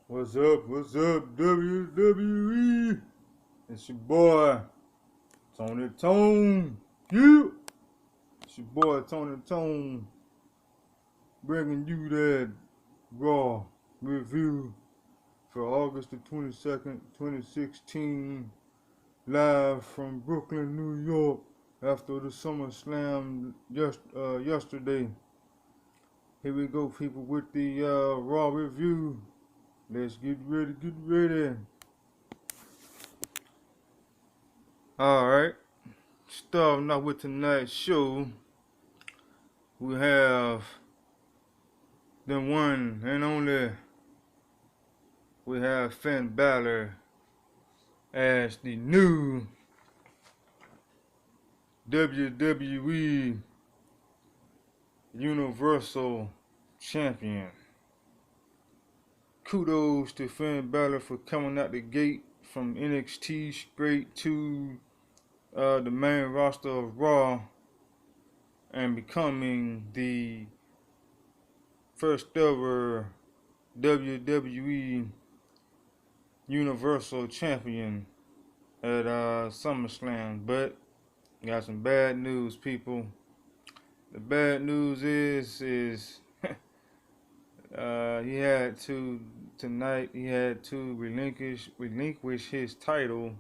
What's up? What's up, WWE? It's your boy, Tony Tone. You. It's your boy, Tony Tone, bringing you that Raw review for August the 22nd, 2016, live from Brooklyn, New York, after the SummerSlam yesterday. Here we go, people, with the Raw review. Let's get ready, get ready. Alright, starting off with tonight's show, we have the one and only, we have Finn Balor as the new WWE Universal Champion. Kudos to Finn Balor for coming out the gate from NXT straight to the main roster of Raw and becoming the first ever WWE Universal Champion at SummerSlam. But got some bad news, people. The bad news is he had to tonight. He had to relinquish his title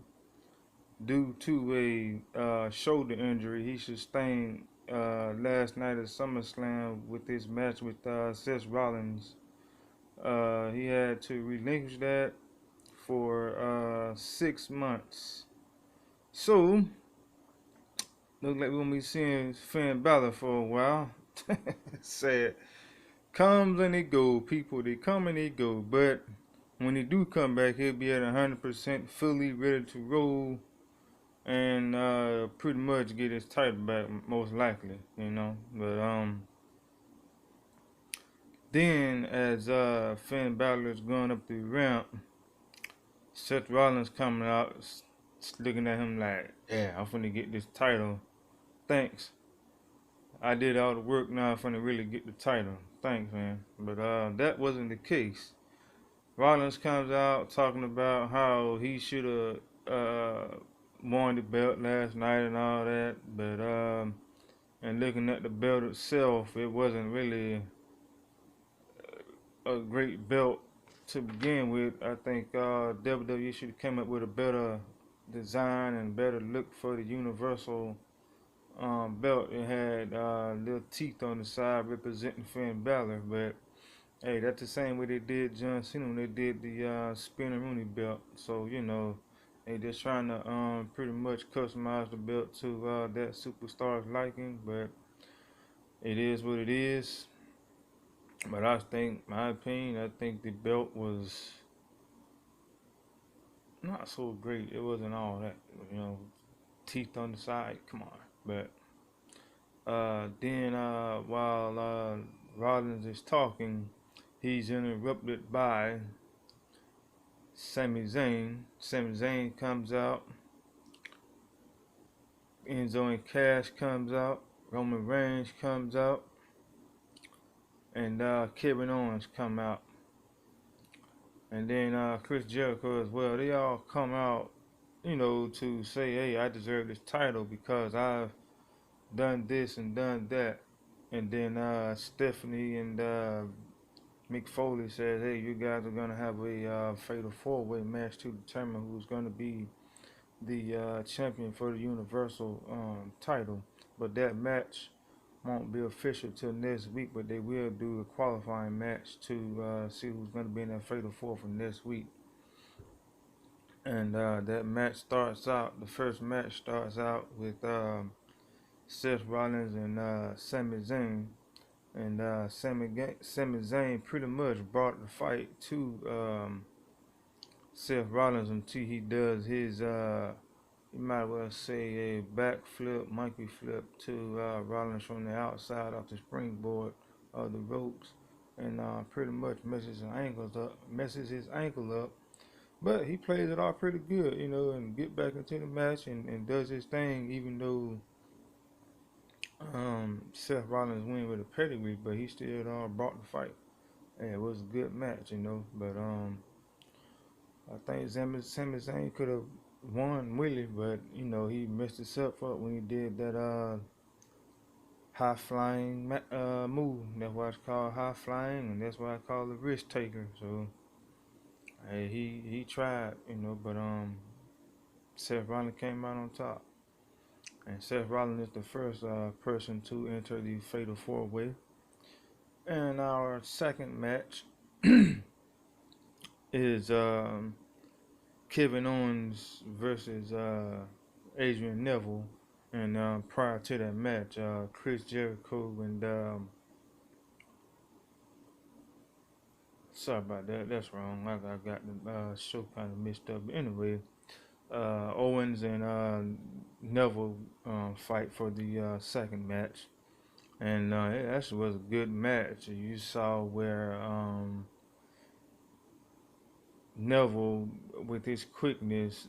due to a shoulder injury he sustained last night at SummerSlam with his match with Seth Rollins. He had to relinquish that for 6 months. So look like we're gonna be seeing Finn Balor for a while. Sad. Comes and they go, people. They come and they go. But when he do come back, he'll be at 100% fully ready to roll and pretty much get his title back, most likely, you know. But then as Finn Balor is going up the ramp, Seth Rollins coming out, looking at him like, yeah, I'm finna get this title. Thanks. I did all the work, now I'm finna really get the title. Thanks, man. But that wasn't the case. Rollins comes out talking about how he should have won the belt last night and all that. But and looking at the belt itself, it wasn't really a great belt to begin with. I think WWE should have come up with a better design and better look for the Universal belt. It had little teeth on the side representing Finn Balor, but hey, that's the same way they did John Cena when they did the Spinner Rooney belt. So you know, they just trying to pretty much customize the belt to that superstar's liking, but it is what it is. But I think, my opinion, I think the belt was not so great. It wasn't all that, you know, teeth on the side. Come on, but then while Rollins is talking, he's interrupted by Sami Zayn. Sami Zayn comes out. Enzo and Cash comes out. Roman Reigns comes out. And Kevin Owens come out. And then Chris Jericho as well. They all come out, you know, to say, hey, I deserve this title because I've done this and done that. And then Stephanie and Mick Foley says, hey, you guys are going to have a fatal four-way match to determine who's going to be the champion for the Universal title. But that match won't be official till next week, but they will do a qualifying match to see who's going to be in that fatal four for next week. And that match starts out, the first match starts out with Seth Rollins and Sami Zayn. And Sami Zayn pretty much brought the fight to Seth Rollins until he does his, you might well say, a backflip, monkey flip to Rollins from the outside off the springboard of the ropes, and pretty much messes his ankle up. But he plays it off pretty good, you know, and get back into the match and does his thing, even though Seth Rollins win with a pedigree, but he still brought the fight. And it was a good match, you know, but I think Sami Zayn could have won Willie, but you know he messed himself up when he did that high flying move. That's why it's called high flying, and that's why I call it risk taker. So hey, he tried, you know, but Seth Rollins came out on top, and Seth Rollins is the first person to enter the Fatal Four Way. And our second match is Kevin Owens versus Adrian Neville. And prior to that match, Chris Jericho and sorry about that, that's wrong. I got the show kind of mixed up. But anyway, Owens and Neville fight for the second match, and it actually was a good match. You saw where Neville, with his quickness,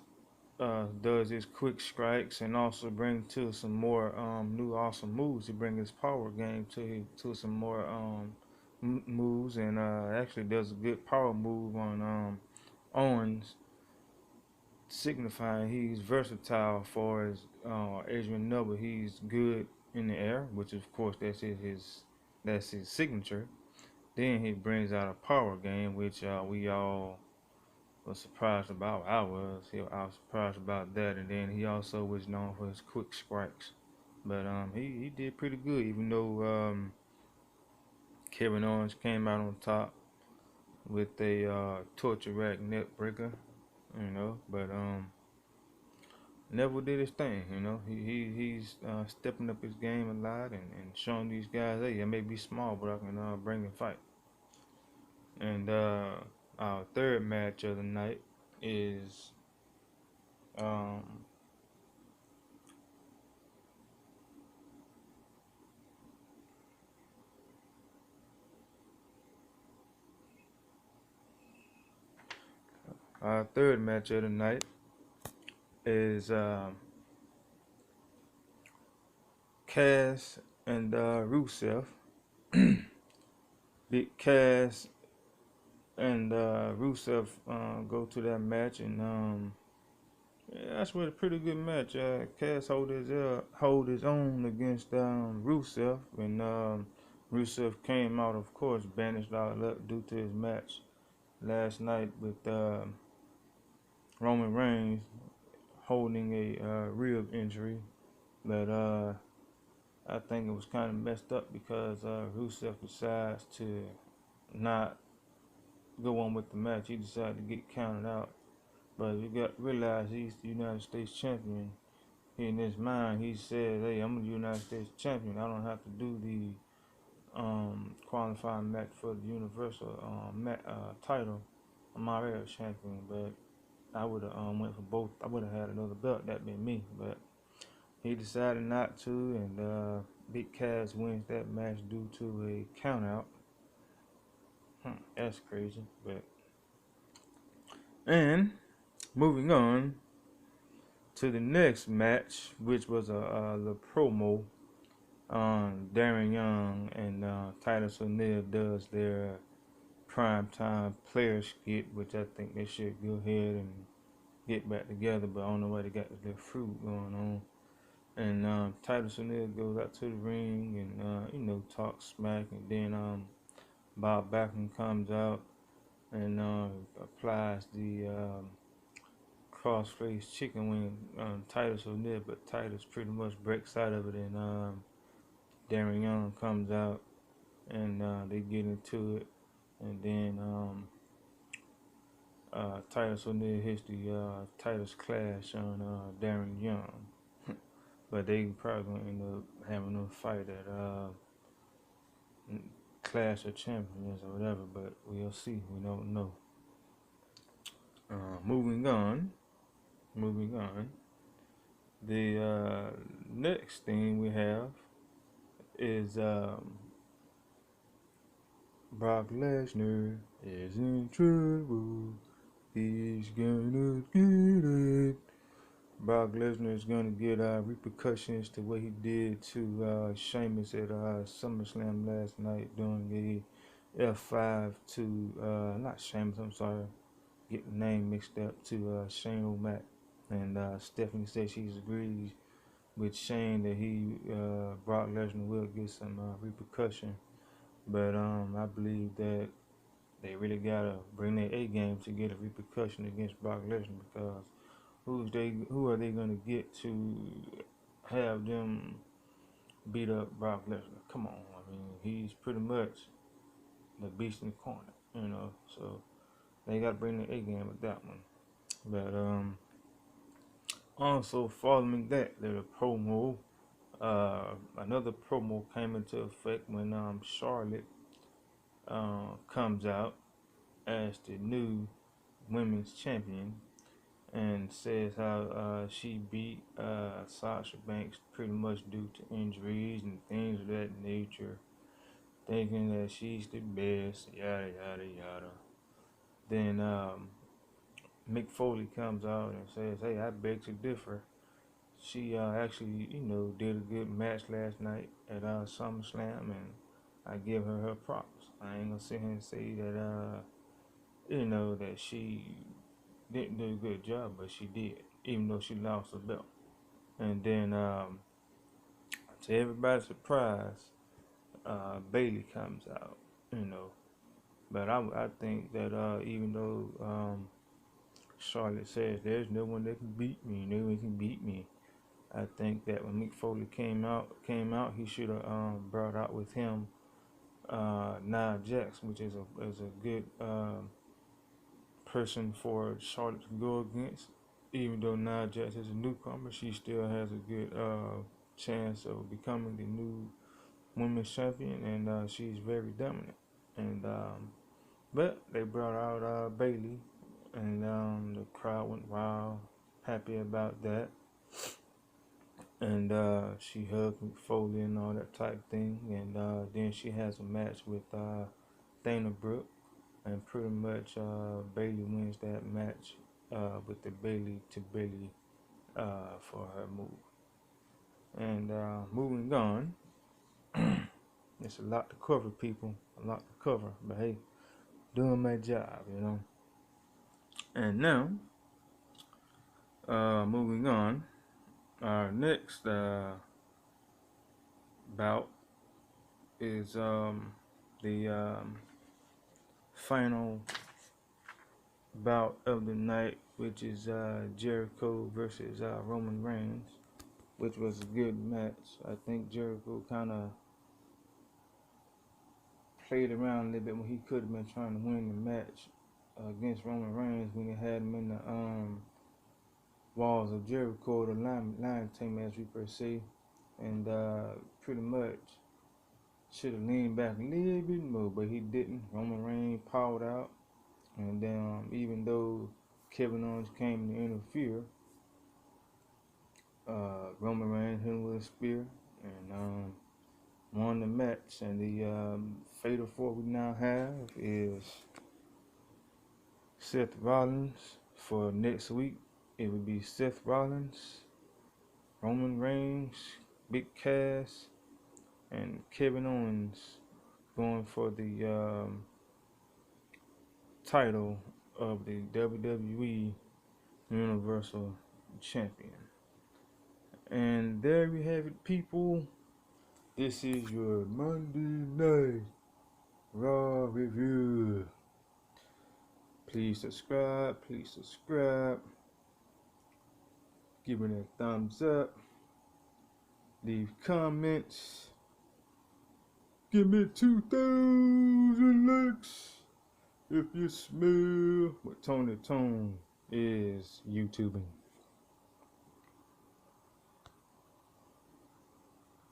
does his quick strikes and also bring to some more new awesome moves. He brings his power game to some more moves, and actually does a good power move on Owens, signifying he's versatile for his Adrian Neville. He's good in the air, which of course that's his signature. Then he brings out a power game, which we all was surprised about. I was surprised about that, and then he also was known for his quick strikes. But he did pretty good, even though Kevin Owens came out on top with a torture rack neck breaker, you know. But Neville did his thing, you know. He's stepping up his game a lot and showing these guys, hey, I may be small, but I can bring and fight. And our third match of the night is um, our third match of the night is Cass and Rusev. Big Cass and Rusev go to that match, and yeah, that's what a pretty good match. Cass hold his own against Rusev, and Rusev came out, of course, banished out of luck due to his match last night with Roman Reigns holding a rib injury. But I think it was kind of messed up because Rusev decides to not go on with the match. He decided to get counted out. But you got to realize he's the United States champion. In his mind, he said, "Hey, I'm the United States champion. I don't have to do the qualifying match for the Universal title. I'm already a champion." But I would have went for both. I would have had another belt. That been me. But he decided not to, and Big Cass wins that match due to a countout. That's crazy. But and moving on to the next match, which was the promo. Darren Young and Titus O'Neil does their primetime player skit, which I think they should go ahead and get back together, but I don't know why they got their fruit going on. And Titus O'Neil goes out to the ring and talks smack, and then Bob Backlund comes out and applies the cross-faced chicken wing on Titus O'Neil, but Titus pretty much breaks out of it, and Darren Young comes out and they get into it, and then Titus O'Neil hits the Titus Clash on Darren Young, but they probably gonna end up having a fight at Clash of Champions or whatever, but we'll see. We don't know. Moving on. The next thing we have is Brock Lesnar is in trouble. He's gonna get it. Brock Lesnar is gonna get repercussions to what he did to Sheamus at SummerSlam last night, doing a F5 to not Sheamus. I'm sorry. get the name mixed up to Shane O'Mac. And Stephanie said she's agreed with Shane that Brock Lesnar will get some repercussion. But I believe that they really gotta bring their A game to get a repercussion against Brock Lesnar, because who are they gonna get to have them beat up Brock Lesnar? Come on, I mean, he's pretty much the beast in the corner, you know. So they gotta bring their A game with that one. But also following that, there's a promo. Another promo came into effect when Charlotte comes out as the new women's champion, and says how she beat Sasha Banks pretty much due to injuries and things of that nature, thinking that she's the best, yada yada yada. Then Mick Foley comes out and says, "Hey, I beg to differ. She actually, did a good match last night at SummerSlam, and I give her props. I ain't gonna sit here and say that, that she didn't do a good job, but she did, even though she lost the belt." And then, to everybody's surprise, Bayley comes out, you know. But I think that even though Charlotte says there's no one that can beat me, no one can beat me, I think that when Mick Foley came out, he should have brought out with him Nia Jax, which is a good person for Charlotte to go against. Even though Nia Jax is a newcomer, she still has a good chance of becoming the new women's champion, and she's very dominant. And but they brought out Bayley, and the crowd went wild, happy about that. And she hugged Mick Foley and all that type thing. And then she has a match with Dana Brooke, and pretty much Bayley wins that match with the Bayley to Bayley for her move. And moving on, it's a lot to cover, people, a lot to cover. But hey, doing my job, you know. And now, moving on, our next bout is the final bout of the night, which is Jericho versus Roman Reigns, which was a good match. I think Jericho kind of played around a little bit when he could have been trying to win the match against Roman Reigns when he had him in the walls of Jericho, the lion tamer, as we per se, and pretty much should have leaned back a little bit more, but he didn't. Roman Reigns powered out, and then even though Kevin Owens came to interfere, Roman Reigns hit him with a spear and won the match. And the fatal four we now have is Seth Rollins. For next week, it would be Seth Rollins, Roman Reigns, Big Cass, and Kevin Owens going for the title of the WWE Universal Champion. And there we have it, people. This is your Monday Night Raw review. Please subscribe. Give it a thumbs up. Leave comments. Give me 2,000 likes if you smell what Tony Tone is YouTubing.